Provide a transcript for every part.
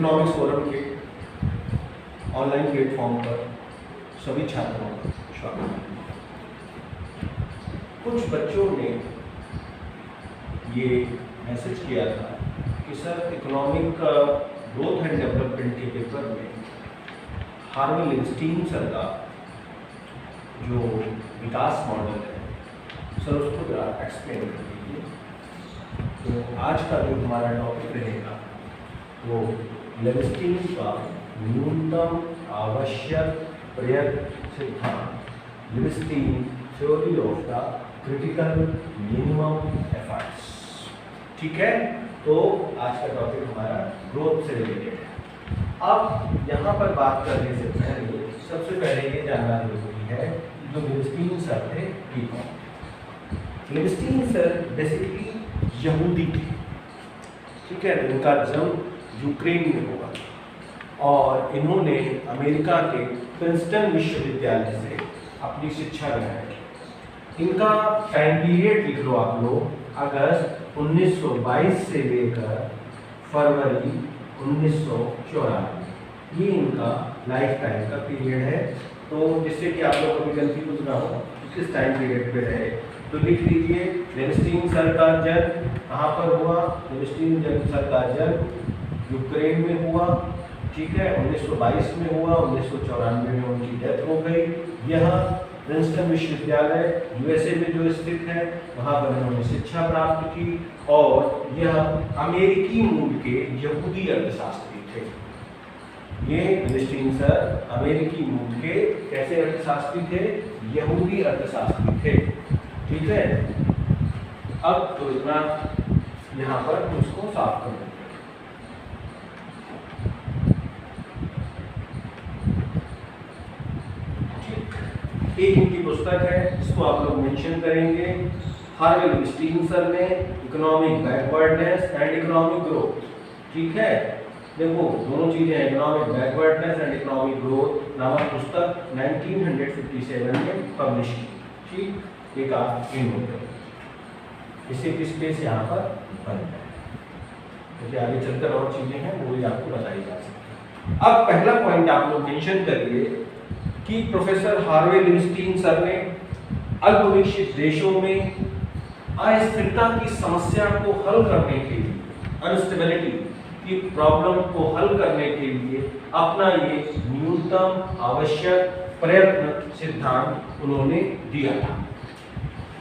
Economics forum के online platform पर सभी छात्रों का स्वागत है। कुछ बच्चों ने ये मैसेज किया था कि sir economic growth and development के पेपर में हार्वे लिविंगस्टीन सर का जो विकास मॉडल है सर उसको जरा एक्सप्लेन कर दीजिए। तो आज का जो हमारा टॉपिक रहेगा वो लिविंगस्टीन का न्यूनतम आवश्यक प्रयत्न सिद्धांत, Leibenstein theory of the critical minimum efforts. ठीक है, तो आज का टॉपिक हमारा ग्रोथ से रिलेटेड है। अब यहाँ पर बात करने से पहले सबसे पहले ये जानना जरूरी है जो लिविंगस्टीन सर थे ये कौन। लिविंगस्टीन सर बेसिकली यहूदी थे, ठीक है। उनका जन्म यूक्रेन में हुआ और इन्होंने अमेरिका के प्रिंसटन विश्वविद्यालय से अपनी शिक्षा ग्रहण की। इनका टाइम पीरियड लिख लो आप लोग, अगस्त 1922 से लेकर फरवरी 1994, ये इनका लाइफ टाइम का पीरियड है। तो जिससे कि आप लोग कभी कंफ्यूज ना हो किस टाइम पीरियड पे रहे, तो लिख लीजिए लिविंगस्टीन सर का जन्म कहाँ पर हुआ। लिविंगस्टीन सर का जन्म यूक्रेन में हुआ, ठीक है, 1922 में हुआ। 1994 में उनकी डेथ हो गई। यह प्रिंसटन विश्वविद्यालय यूएसए में जो स्थित है वहाँ पर उन्होंने शिक्षा प्राप्त की और यह अमेरिकी मूल के यहूदी अर्थशास्त्री थे। ये लिविंगस्टीन सर अमेरिकी मूल के कैसे अर्थशास्त्री थे? यहूदी अर्थशास्त्री थे, ठीक है। अब तो इतना यहाँ पर उसको साफ कर दें। एक इनकी पुस्तक है जिसको आप लोग मेंशन करेंगे, हार्वे लिविंगस्टीन सर ने economic backwardness and economic growth. ठीक है, देखो दोनों चीजें हैं, economic backwardness and economic growth नामक पुस्तक 1957 में पब्लिश की। ठीक, एक आप इन हो गए, इसे किस पे से यहाँ पर बन जाए, क्योंकि आगे चलकर और चीजें हैं वो भी आपको बताई जा सकती है। अब पहला पॉइंट आप लोग मेंशन करिए कि प्रोफेसर हार्वे लिविंगस्टीन सर ने अल्पविकसित देशों में अस्थिरता की समस्या को हल करने के लिए, अनस्टेबिलिटी की प्रॉब्लम को हल करने के लिए अपना ये न्यूनतम आवश्यक प्रयत्न सिद्धांत उन्होंने दिया था,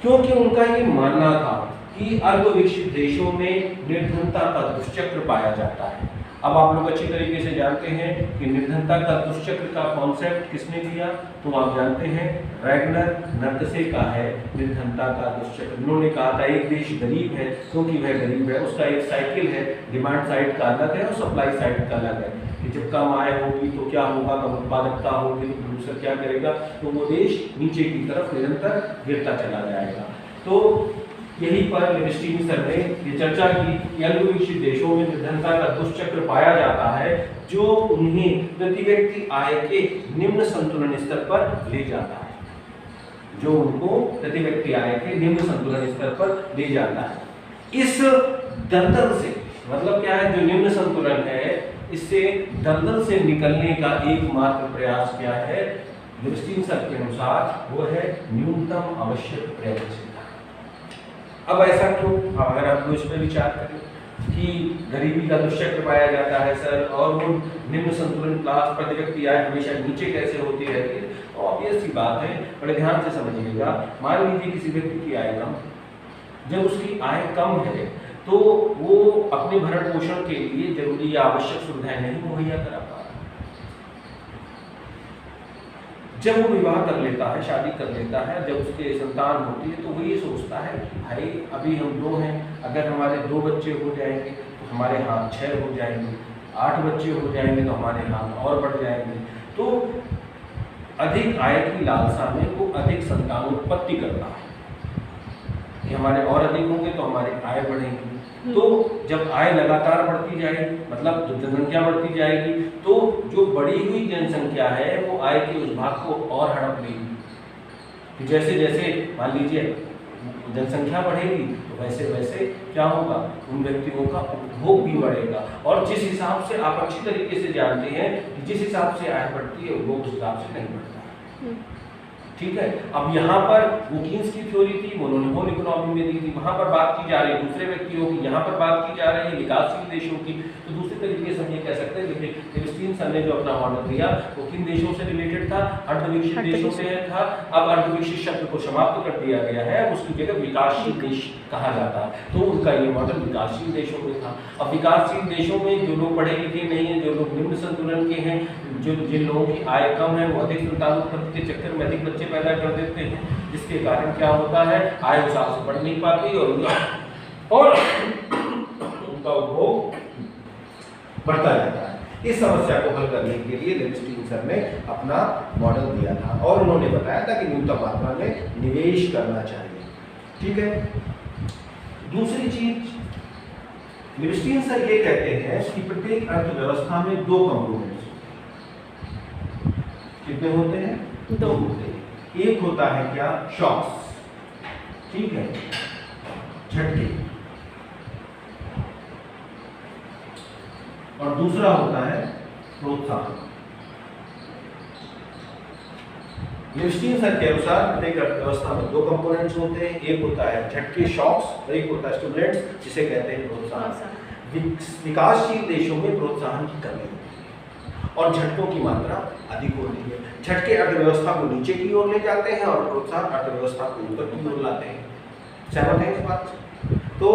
क्योंकि उनका ये मानना था कि अल्पविकसित देशों में निर्धनता का दुष्चक्र पाया जाता है। अब आप लोग अच्छी तरीके से जानते हैं कि निर्धनता का दुष्चक्र का कॉन्सेप्ट किसने दिया, तो आप जानते हैं रैगनर नर्दसे का है निर्धनता का दुष्चक्र। उन्होंने कहा था एक देश गरीब है क्योंकि वह गरीब है, उसका एक साइकिल है, डिमांड साइड का अलग है और सप्लाई साइड का अलग है कि जब कम आय होगी तो क्या होगा, कम उत्पादकता होगी तो प्रोड्यूसर क्या करेगा, तो वो देश नीचे की तरफ निरंतर गिरता चला जाएगा। तो यही पर लिविंगस्टीन सर ने ये चर्चा की कि अल्पविकसित देशों में निर्धनता का दुष्चक्र पाया जाता है जो उन्हें प्रति व्यक्ति आय के निम्न संतुलन स्तर पर ले जाता है, जो उनको प्रति व्यक्ति आय के निम्न संतुलन स्तर पर ले जाता है। इस दलदल से मतलब क्या है, जो निम्न संतुलन है, इससे दलदल से निकलने का एकमात्र प्रयास क्या है लिविंगस्टीन सर के अनुसार, वो है न्यूनतम आवश्यक प्रयत्न। अब ऐसा क्यों? अगर आप लोग इस पर विचार करें कि गरीबी का दुष्चक्र पाया जाता है सर, और वो निम्न संतुलन क्लास प्रति व्यक्ति आय हमेशा नीचे कैसे होती रहती है, तो ऑब्वियस सी बात है, बड़े ध्यान से समझिएगा। मान लीजिए किसी व्यक्ति की आय कम, जब उसकी आय कम है तो वो अपने भरण पोषण के लिए जरूरी या आवश्यक सुविधाएं नहीं मुहैया करा पा रहा। जब वो विवाह कर लेता है, शादी कर लेता है, जब उसके संतान होती है तो वो ये सोचता है कि भाई अभी हम 2 हैं, अगर हमारे 2 बच्चे हो जाएंगे तो हमारे हाथ 6 हो जाएंगे, 8 बच्चे हो जाएंगे तो हमारे हाथ और बढ़ जाएंगे। तो अधिक आय की लालसा में वो अधिक संतानोत्पत्ति करता है कि हमारे और अधिक होंगे तो हमारी आय बढ़ेगी। तो जब आय लगातार बढ़ती जाएगी, मतलब जब जनसंख्या बढ़ती जाएगी, तो जो बढ़ी हुई जनसंख्या है वो आय के उस भाग को और हड़प लेगी। जैसे जैसे मान लीजिए जनसंख्या बढ़ेगी तो वैसे वैसे क्या होगा, उन व्यक्तियों का उपभोग भी बढ़ेगा। और जिस हिसाब से आप अच्छी तरीके से जानते हैं कि जिस हिसाब से आय बढ़ती है वो उस हिसाब से नहीं बढ़ता, ठीक है। अब यहाँ पर वो कीन्स की थ्योरी थी, उन्होंने होल इकोनॉमी में दी थी, वहाँ पर बात की जा रही है दूसरे व्यक्तियों की, यहाँ पर बात की जा रही है विकासशील देशों की। तो दूसरे तरीके से हम ये कह सकते हैं कि लिबस्टीन सर ने जो अपना मॉडल दिया वो किन देशों से रिलेटेड था, अर्धविकसित देशों से था। अब अर्धविकसित शब्द को समाप्त कर दिया गया है, उसकी जगह विकासशील देश कहा जाता है। तो उनका ये मॉडल विकासशील देशों में था। अब विकासशील देशों में जो लोग पढ़े लिखे नहीं है, जो लोग निम्न संतुलन के हैं, जो जिन लोगों की आय कम है, वो अधिक संतान उत्पत्ति के चक्कर में अधिक बच्चे पैदा कर देते हैं, जिसके कारण क्या होता है, आय उस हिसाब से बढ़ नहीं पाती और उनका उपभोग बढ़ता जाता है। इस समस्या को हल करने के लिए लिबस्टीन सर ने अपना मॉडल दिया था और उन्होंने बताया था कि न्यूनतम मात्रा में निवेश करना चाहिए, ठीक है। दूसरी चीज लिबस्टीन सर ये कहते हैं कि प्रत्येक अर्थव्यवस्था में दो कंपोनेंट्स कितने होते हैं, दो होते हैं। एक होता है क्या, शॉक्स, ठीक है, झटके, और दूसरा होता है प्रोत्साहन। लिबस्टीन सर के अनुसार प्रत्येक अर्थव्यवस्था में दो कंपोनेंट्स होते हैं, एक होता है झटके शॉक्स और एक होता है स्टिमुलेंट्स, जिसे कहते हैं प्रोत्साहन। विकासशील देशों में प्रोत्साहन की कमी होती है और झटकों की मात्रा अधिक होती है। झटके अर्थव्यवस्था को नीचे की ओर ले जाते हैं और प्रोत्साहन अर्थव्यवस्था को ऊपर की ओर लाते हैं। सहमत हैं इस बात से? तो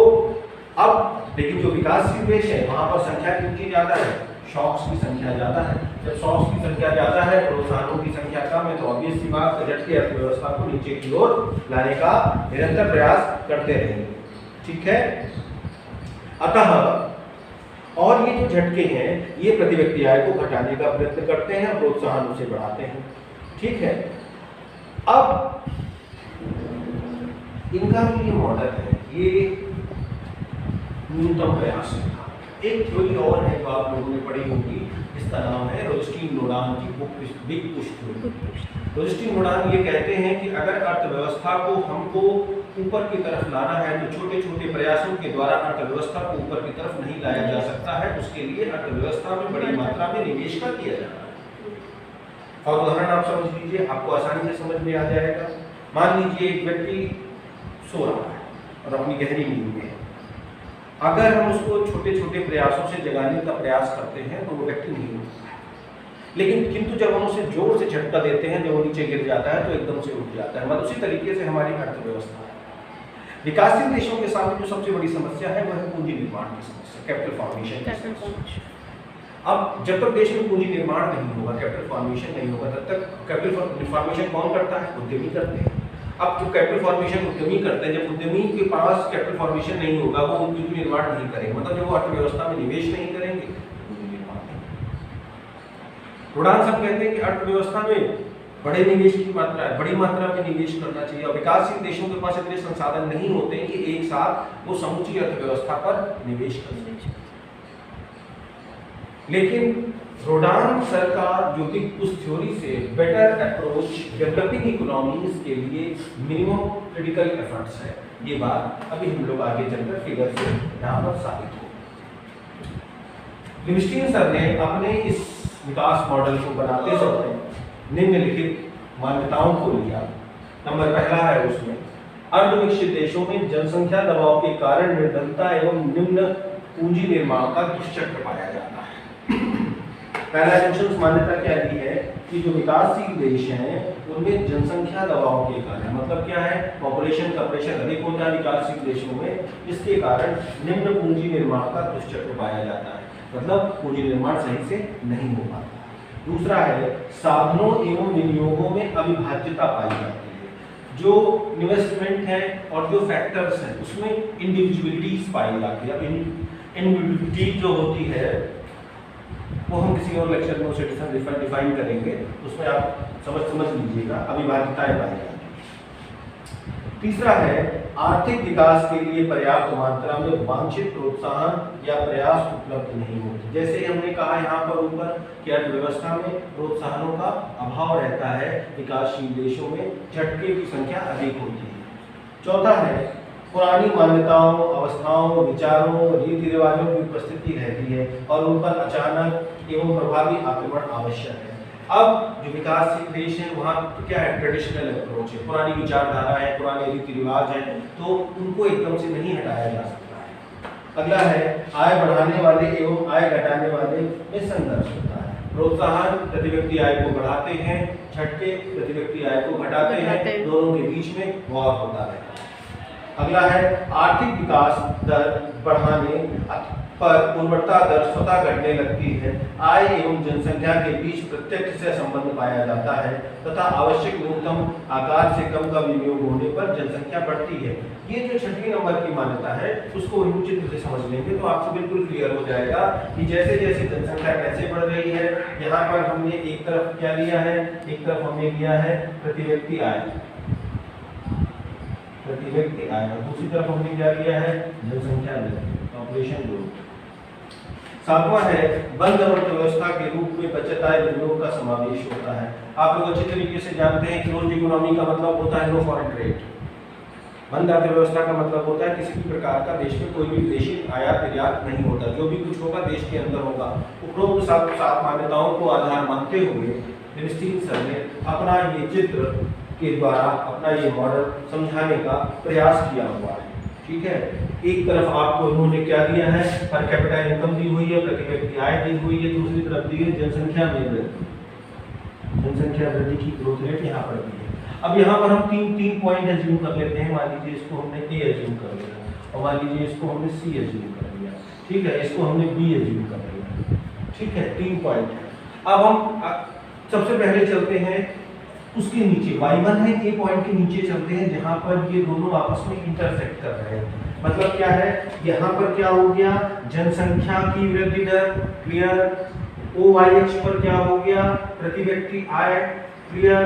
अब लेकिन जो विकासशील देश है वहां पर संख्या कितनी ज्यादा है, शॉक्स की संख्या ज्यादा है। जब शॉक्स की संख्या ज्यादा है, प्रोत्साहनों की संख्या कम है, तो ऑब्वियस सी बात है झटके अर्थव्यवस्था को नीचे की ओर लाने का निरंतर प्रयास करते रहेंगे, ठीक है। अतः और ये जो झटके हैं ये प्रति व्यक्ति आय को घटाने का प्रयत्न करते हैं, प्रोत्साहन उसे बढ़ाते हैं, ठीक है। अब इनका जो ये मॉडल है ये न्यूनतम प्रयास है। एक थ्योरी और है जो आप लोगों ने पढ़ी होगी, इसका नाम है रोजस्टीन-नोडान की बिग पुश थ्योरी। रोजस्टीन-नोडान ये कहते हैं कि अगर अर्थव्यवस्था को हमको ऊपर की तरफ लाना है तो छोटे छोटे प्रयासों के द्वारा अर्थव्यवस्था को ऊपर की तरफ नहीं लाया जा सकता है, उसके लिए अर्थव्यवस्था में बड़ी मात्रा में निवेश का किया जाना है। और उदाहरण आप समझ लीजिए, आपको आसानी से समझ में आ जाएगा। मान लीजिए एक व्यक्ति सो रहा है और अपनी गहरी नींद में है, अगर हम उसको छोटे छोटे प्रयासों से जगाने का प्रयास करते हैं तो वो व्यक्ति नहीं उठता है, लेकिन किंतु जब हम उसे जोर से झटका देते हैं, जब वो नीचे गिर जाता है तो एकदम से उठ जाता है। मतलब उसी तरीके से हमारी अर्थव्यवस्था है। विकासशील देशों के सामने जो सबसे बड़ी समस्या है वह है पूंजी निर्माण की समस्या, कैपिटल फॉर्मेशन। अब जब तक देश में पूंजी निर्माण नहीं होगा, कैपिटल फॉर्मेशन नहीं होगा, तब तक कैपिटल फॉर्मेशन कौन करता है, उद्यमी करते हैं। अब जो कैपिटल फॉर्मेशन उद्यमी करते हैं, जब उद्यमी के पास कैपिटल फॉर्मेशन नहीं होगा, वो पूंजी निर्माण नहीं करेंगे, मतलब जब वो अर्थव्यवस्था में निवेश नहीं करेंगे, पूंजी निर्माण नहीं। रोडान सब कहते हैं कि अर्थव्यवस्था में बड़े निवेश की मात्रा है, बड़ी मात्रा में निवेश करना चाहिए और विकासशील देशों के पास इतने संसाधन नहीं होते कि एक साथ वो समूची अर्थव्यवस्था पर निवेश कर सकें। लेकिन रोडान सर का जो बिग पुश थ्योरी से बेटर अप्रोच डेवलपिंग इकोनॉमीज के लिए मिनिमम क्रिटिकल एफर्ट्स है, ये बात अभी हम लोग आगे चलकर फिगर से यहाँ पर साबित हो। लिबस्टीन सर ने अपने इस विकास मॉडल को बनाते समय निम्नलिखित मान्यताओं को लिया। नंबर पहला है उसमें अर्धविकसित देशों में जनसंख्या दबाव के कारण निर्धनता एवं निम्न पूंजी निर्माण का दुष्चक्र पाया जाता है। पहला एसेंशियल मान्यता क्या दी है कि जो विकासशील देश हैं उनमें जनसंख्या दबाव के कारण, मतलब क्या है, पॉपुलेशन का प्रेशर अधिक होता है विकासशील देशों में, इसके कारण निम्न पूंजी निर्माण का दुष्चक्र पाया जाता है, मतलब पूंजी निर्माण सही से नहीं हो पाता। दूसरा है साधनों एवं विनियोगों में अविभाज्यता पाई जाती है। जो इन्वेस्टमेंट है और जो फैक्टर्स हैं उसमें इंडिविजुअलिटीज पाई जाती है। अब इंडिविजुअलिटी जो होती है वो हम किसी और लेक्चर में उसे डिफाइन करेंगे, उसमें आप समझ लीजिएगा, अविभाज्यताएं पाई जाती है। तीसरा है आर्थिक विकास के लिए पर्याप्त मात्रा में वांछित प्रोत्साहन या प्रयास उपलब्ध नहीं होते। जैसे हमने कहा यहाँ पर ऊपर कि अर्थव्यवस्था में प्रोत्साहनों का अभाव रहता है, विकासशील देशों में झटके की संख्या अधिक होती है। चौथा है पुरानी मान्यताओं, अवस्थाओं, विचारों, रीति रिवाजों की उपस्थिति रहती है और उन पर अचानक एवं प्रभावी आक्रमण आवश्यक है। अब जो विकासशील देश है वहाँ क्या है, ट्रेडिशनल अप्रोच है, पुरानी विचारधारा है, पुराने रीति रिवाज है, तो उनको एकदम से नहीं हटाया जा सकता है। अगला है आय बढ़ाने वाले एवं आय घटाने वाले में संघर्ष होता है। प्रोत्साहन प्रति व्यक्ति आय को बढ़ाते हैं, झटके प्रति व्यक्ति आय को घटाते हैं, दोनों के बीच में वॉर होता है। अगला है आर्थिक विकास दर बढ़ाने पर उर्वरता दर स्वतः घटने लगती है। आय एवं जनसंख्या के बीच प्रत्यक्ष से संबंध पाया जाता है तथा आवश्यक न्यूनतम आकार से कम का विनियोग होने पर जनसंख्या बढ़ती है। ये जो छठी नंबर की मान्यता है उसको चित्र से समझ लेंगे तो आपको बिल्कुल क्लियर हो जाएगा कि जैसे जैसे जनसंख्या कैसे बढ़ रही है। यहाँ पर हमने एक तरफ क्या लिया है, एक तरफ हमने लिया है प्रति व्यक्ति आय, प्रति व्यक्ति आय, और दूसरी तरफ हमने क्या लिया है, जनसंख्या पॉपुलेशन ग्रोथ। सातवां है बंद अर्थव्यवस्था के रूप में बचत आय विनियोग का समावेश होता है। आप लोग अच्छी तरीके से जानते हैं क्लोज्ड इकोनॉमी का मतलब होता है नो फॉरेन ट्रेड। बंद अर्थव्यवस्था का मतलब होता है किसी भी प्रकार का देश में कोई भी विदेशी आयात निर्यात नहीं होता, जो भी कुछ होगा देश के अंदर होगा। उपरोक्त सात मान्यताओं को आधार मानते हुए मिनिस्ट्री सर ने अपना ये चित्र के द्वारा अपना ये मॉडल समझाने का प्रयास किया हुआ है। ठीक है, एक तरफ आपको इन्होंने क्या दिया है, पर कैपिटा इनकम दी हुई है, प्रति व्यक्ति आय दी हुई है, दूसरी तरफ दी है जनसंख्या में वृद्धि, जनसंख्या वृद्धि की ग्रोथ रेट यहाँ पर दी है। अब यहाँ पर हम तीन पॉइंट एज्यूम कर लेते हैं। मान लीजिए इसको हमने ए एज्यूम कर लिया और मान लीजिए इसको हमने सी एज्यूम कर लिया, ठीक है, इसको हमने बी एज्यूम कर लिया, ठीक है, 3 पॉइंट है। अब हम सबसे पहले चलते हैं उसके नीचे y1 है, ए पॉइंट के नीचे चलते हैं जहां पर ये दोनों आपस में इंटरसेक्ट कर रहे हैं। मतलब क्या है, यहाँ पर क्या हो गया, जनसंख्या की वृद्धि दर क्लियर, OYH पर क्या हो गया, प्रति व्यक्ति आय क्लियर,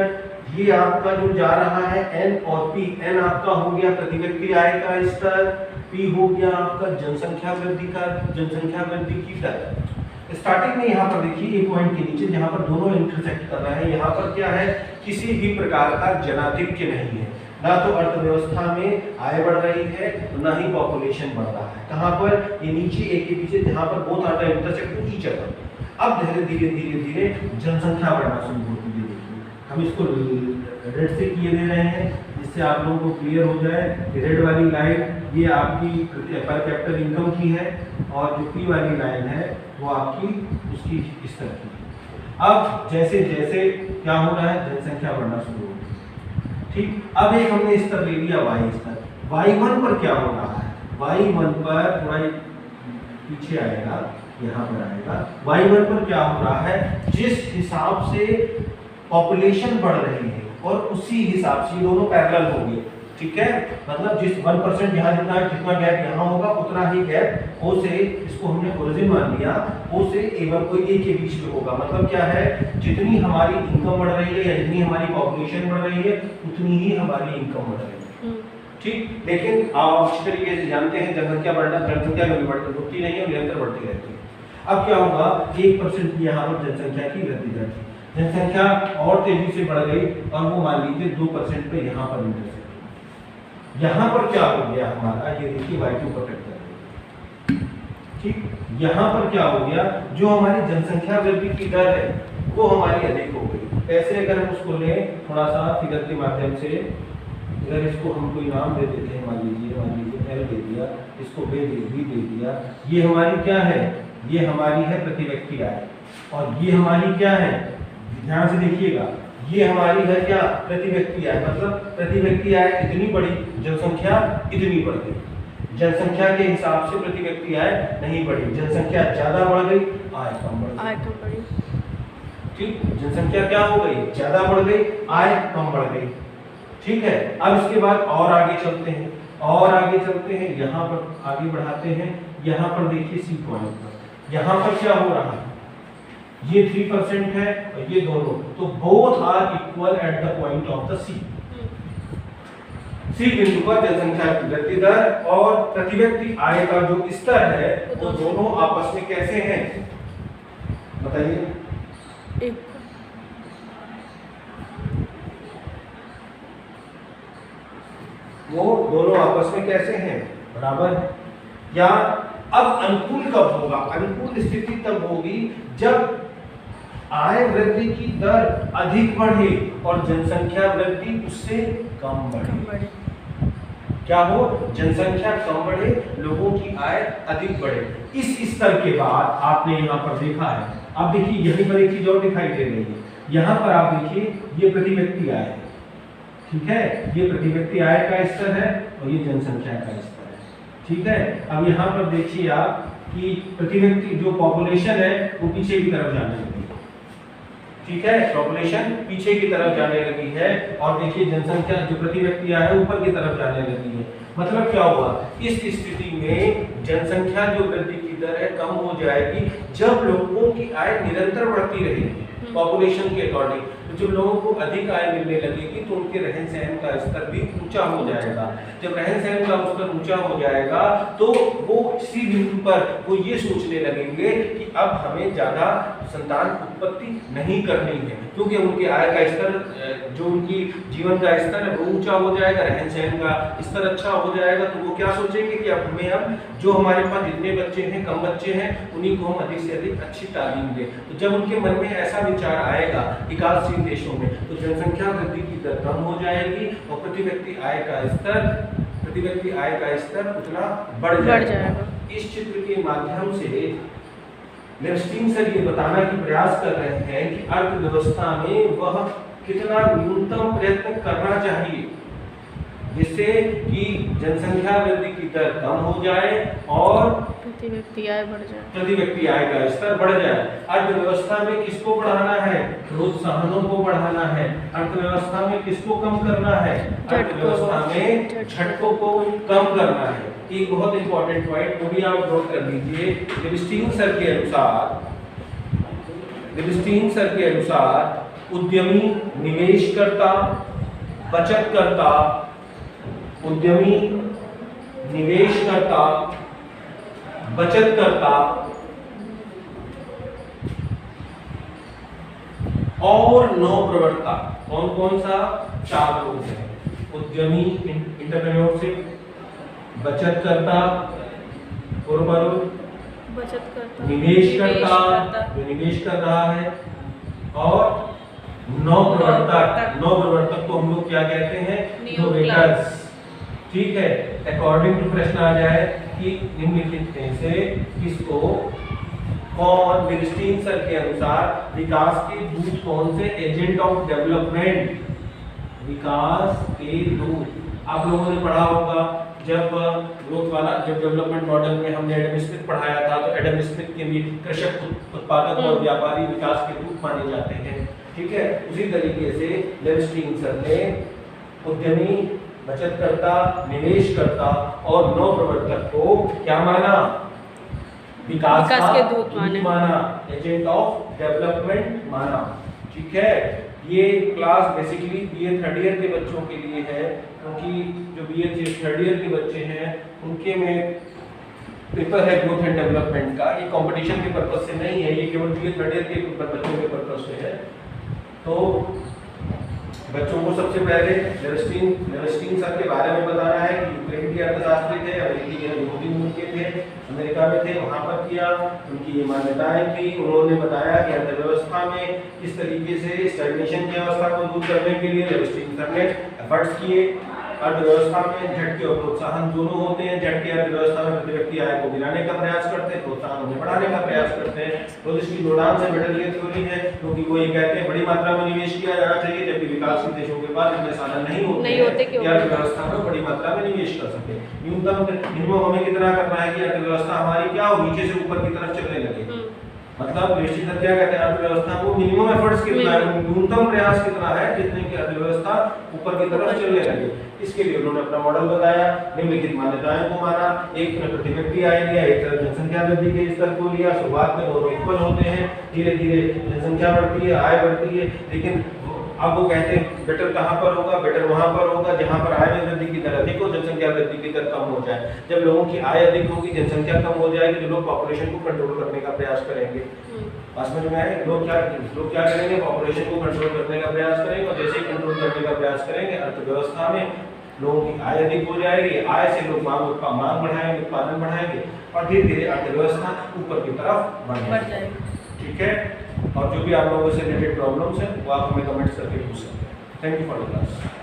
ये आपका जो जा रहा है N और P, N आपका हो गया प्रति व्यक्ति आय का स्तर, P हो गया आपका जनसंख्या वृद्धि की दर। स्टार्टिंग में यहाँ पर देखिए एक पॉइंट के नीचे जहाँ पर दोनों इंटरसेक्ट कर रहे हैं, यहाँ पर क्या है, किसी भी प्रकार का जनाधिक्य नहीं है, ना तो अर्थव्यवस्था में आय बढ़ रही है ना ही पॉपुलेशन बढ़ रहा है। कहाँ पर, ये नीचे एक के पीछे जहाँ पर both are the intersect each other. अब धीरे धीरे जनसंख्या बढ़ना शुरू होती है। देखिए हम इसको रेड से किए दे रहे हैं जिससे आप लोगों को क्लियर हो जाए कि रेड वाली लाइन ये आपकी पर कैपिटल इनकम की है और जो पी वाली लाइन है वो आपकी उसकी स्तर की। अब जैसे जैसे क्या हो रहा है, जनसंख्या बढ़ना शुरू हो गई। ठीक, अब एक हमने स्तर ले लिया y स्तर। y1 पर क्या हो रहा है, y1 पर थोड़ा पीछे आएगा, यहाँ पर आएगा। y1 पर क्या हो रहा है, जिस हिसाब से पॉपुलेशन बढ़ रही है और उसी हिसाब से दोनों पैरेलल होंगे। ठीक है, मतलब जिस 1% यहाँ जितना गैप यहाँ होगा उतना ही गैप O से, इसको हमने ओरिजिन मान लिया, O से A1 को A के बीच में होगा। मतलब क्या है, जितनी हमारी इनकम बढ़ रही है या जितनी हमारी पॉपुलेशन बढ़ रही है उतनी ही हमारी इनकम बढ़ रही है। ठीक, लेकिन आप अच्छी तरीके से जानते हैं जनसंख्या कभी रुकती नहीं है, निरंतर बढ़ती रहती है। अब क्या होगा, 1% की यहाँ पर जनसंख्या की वृद्धि दर थी, जनसंख्या और तेजी से बढ़ गई और वो मान लीजिए 2% पे यहाँ पर इंटरसेक्ट। यहाँ पर क्या हो गया हमारा, ये देखिए y2 पर टच कर रही है। ठीक, यहाँ पर क्या हो गया, जो हमारी जनसंख्या वृद्धि की दर है वो हमारी अधिक हो गई। ऐसे अगर हम उसको लें थोड़ा सा फिगर के माध्यम से, अगर इसको हम कोई नाम दे देते हैं, मान लीजिए L दे दिया, इसको B दे दिया, ये हमारी क्या है, ये हमारी है प्रति व्यक्ति आय और ये हमारी क्या है, ध्यान से देखिएगा, ये हमारी है क्या, प्रति व्यक्ति आय। मतलब प्रति व्यक्ति आय इतनी बढ़ी, जनसंख्या इतनी बढ़ गई। जनसंख्या के हिसाब से प्रति व्यक्ति आय नहीं बढ़ी, जनसंख्या ज्यादा बढ़ गई, आय कम बढ़ गई। ठीक, जनसंख्या क्या हो गई, ज्यादा बढ़ गई, आय कम बढ़ गई। ठीक है, अब इसके बाद और आगे चलते हैं, यहाँ पर आगे बढ़ाते हैं। यहाँ पर देखिए सी पॉइंट पर, यहाँ पर क्या हो रहा है, ये 3% है और ये दोनों, तो both are equal at the point of the C. C बिंदु पर जनसंख्या की वृद्धि दर और प्रति व्यक्ति आय का जो स्तर है वो दोनों आपस में कैसे हैं, बताइए। वो दोनों आपस में कैसे हैं, बराबर है। या अब अनुकूल कब होगा, अनुकूल स्थिति तब होगी जब आय वृद्धि की दर अधिक बढ़े और जनसंख्या वृद्धि उससे कम बढ़े। क्या हो, जनसंख्या कम बढ़े, लोगों की आय अधिक बढ़े। इस स्तर के बाद आपने यहाँ पर देखा है, अब देखिए यहीं पर एक चीज और दिखाई दे रही है, यहाँ पर आप देखिए ये प्रति व्यक्ति आय है, ठीक है, ये प्रति व्यक्ति आय का स्तर है और ये जनसंख्या का स्तर है, ठीक है। अब यहाँ पर देखिए आप कि प्रति व्यक्ति जो पॉपुलेशन है वो पीछे की तरफ जाने लगी है, ठीक है, पॉपुलेशन पीछे की तरफ जाने लगी है और देखिए जनसंख्या जो प्रति व्यक्ति आय है ऊपर की तरफ जाने लगी है। मतलब क्या हुआ, इस स्थिति में जनसंख्या जो वृद्धि की दर है कम हो जाएगी जब लोगों की आय निरंतर बढ़ती रहेगी पॉपुलेशन के अकॉर्डिंग। तो जब लोगों को अधिक आय मिलने लगेगी तो उनके रहन सहन का स्तर भी ऊंचा हो जाएगा। जब रहन सहन का स्तर ऊंचा हो जाएगा तो वो इसी बिंदु पर वो ये सोचने लगेंगे कि अब हमें ज्यादा संतान उत्पत्ति नहीं करनी है, क्योंकि उनके आय का स्तर, जो उनकी जीवन का स्तर है वो ऊंचा हो जाएगा, रहन सहन का स्तर अच्छा हो जाएगा। तो वो क्या सोचेंगे कि अब हमें अब जो हमारे पास जितने बच्चे हैं, कम बच्चे हैं, उन्हीं को हम अधिक से अधिक अच्छी तालीम दें। तो जब उनके मन में ऐसा विचार आएगा विकासशील देशों में, तो जनसंख्या वृद्धि की दर कम हो जाएगी और प्रति व्यक्ति आय का स्तर उतना बढ़ जाएगा। इस चित्र के माध्यम से लेविस्टीन सर ये बताना की प्रयास कर रहे हैं कि अर्थव्यवस्था में वह कितना न्यूनतम प्रयत्न करना चाहिए जिससे कि जनसंख्या वृद्धि की दर कम हो जाए और प्रति व्यक्ति आय का स्तर बढ़ जाए। अर्थव्यवस्था में किसको बढ़ाना है, प्रोत्साहनों को बढ़ाना है। अर्थव्यवस्था में किसको कम करना है, अर्थव्यवस्था में झटकों को कम करना है। एक बहुत इंपॉर्टेंट पॉइंट वो भी आप नोट कर लीजिए। लेविस्टीन सर के अनुसार उद्यमी, निवेशकर्ता, बचतकर्ता, उद्यमी, निवेशकर्ता, बचतकर्ता और नवप्रवर्तक, कौन कौन सा, 4 लोग हैं। उद्यमी एंटरप्रेन्योरशिप, बचतकर्ता निवेशकर्ता जो निवेश कर रहा है और नवप्रवर्तक को हम लोग क्या कहते हैं, इनोवेटर्स, ठीक है। अकॉर्डिंग टू प्रश्न आ जाए कि निम्नलिखित में से किसको, कौन, लेविस्टीन सर के अनुसार विकास के दूत कौन से, एजेंट ऑफ डेवलपमेंट, विकास के दूत। आप लोगों ने पढ़ा होगा जब ग्रोथ वाला, जब डेवलपमेंट मॉडल में हमने एडम स्मिथ पढ़ाया था, तो एडम स्मिथ के भी कृषक, उत्पादक और व्यापारी विकास के दूत माने जाते हैं, ठीक है। उसी तरीके से लेविस्टीन सर ने उद्यमी, बचतकर्ता, निवेशकर्ता और नवप्रवर्तक को क्या माना, विकास के दूत माना, एजेंट ऑफ डेवलपमेंट माना, ठीक है। ये class basically BA third year के बच्चों के लिए है, क्योंकि जो बीए थर्ड ईयर के बच्चे हैं उनके में पेपर है ग्रोथ एंड डेवलपमेंट का। ये कंपटीशन के पर्पस से नहीं है, ये केवल बीए थर्ड ईयर के बच्चों के पर्पस से है। तो बच्चों को सबसे पहले लेविस्टीन सर के बारे में बताना है कि यूक्रेन के अर्थशास्त्री थे, यहूदी मूल के थे, अमेरिका में थे, वहां पर किया, उनकी ये मान्यताएं थी। उन्होंने बताया कि अर्थव्यवस्था में किस तरीके से स्टैग्नेशन की अवस्था को दूर करने के लिए लेविस्टीन सर ने एफर्ट्स किए। अर्थव्यवस्था में झटके और प्रोत्साहन दोनों होते हैं। झटके अर्थव्यवस्था में प्रति व्यक्ति आय को गिराने का प्रयास करते हैं, प्रोत्साहन उन्हें बढ़ाने का प्रयास करते हैं। तो इसकी जोड़ान से मिडल ईयर थ्योरी है, क्योंकि वो ये कहते हैं बड़ी मात्रा में निवेश किया जाना चाहिए, जबकि विकासशील देशों के पास इतने साधन नहीं होते कि अर्थव्यवस्था में बड़ी मात्रा में निवेश कर सके। न्यूनतम मिनिमम हमें कितना करना है कि अर्थव्यवस्था हमारी क्या हो, नीचे से ऊपर की तरफ चलने लगे। मतलब लेविस्टीन सर क्या कहते हैं, अर्थव्यवस्था को मिनिमम एफर्ट्स कितना है, न्यूनतम प्रयास कितना है जितने की अर्थव्यवस्था ऊपर की तरफ चलने लगे। इसके लिए उन्होंने अपना मॉडल बताया, निम्नलिखित मान्यताओं को माना। एक ने प्रति व्यक्ति आय लिया, एक तरफ जनसंख्या वृद्धि के स्तर को लिया। शुरुआत में दोनों इक्वल होते हैं, धीरे धीरे जनसंख्या बढ़ती है, आय बढ़ती है, लेकिन अब वो कहते हैं बेटर कहाँ पर होगा, बेटर वहां पर होगा जहां पर आय में वृद्धि की दर अधिक हो, जनसंख्या वृद्धि की दर कम हो जाए। जब लोगों की आय अधिक होगी, जनसंख्या कम हो जाएगी, तो लोग पॉपुलेशन को कंट्रोल करने का प्रयास करेंगे। समझ में आए, लोग क्या करेंगे, पॉपुलेशन को कंट्रोल करने का प्रयास करेंगे, और जैसे ही कंट्रोल करने का प्रयास करेंगे अर्थव्यवस्था में लोगों की आय अधिक हो जाएगी, आय से लोग मांग बढ़ाएंगे, उत्पादन बढ़ाएंगे और धीरे धीरे अर्थव्यवस्था ऊपर की तरफ बढ़ जाएगी। ठीक है, और जो भी आप लोगों से रिलेटेड प्रॉब्लम्स हैं वो आप हमें कमेंट्स करके पूछ सकते हैं। Thank you for the class.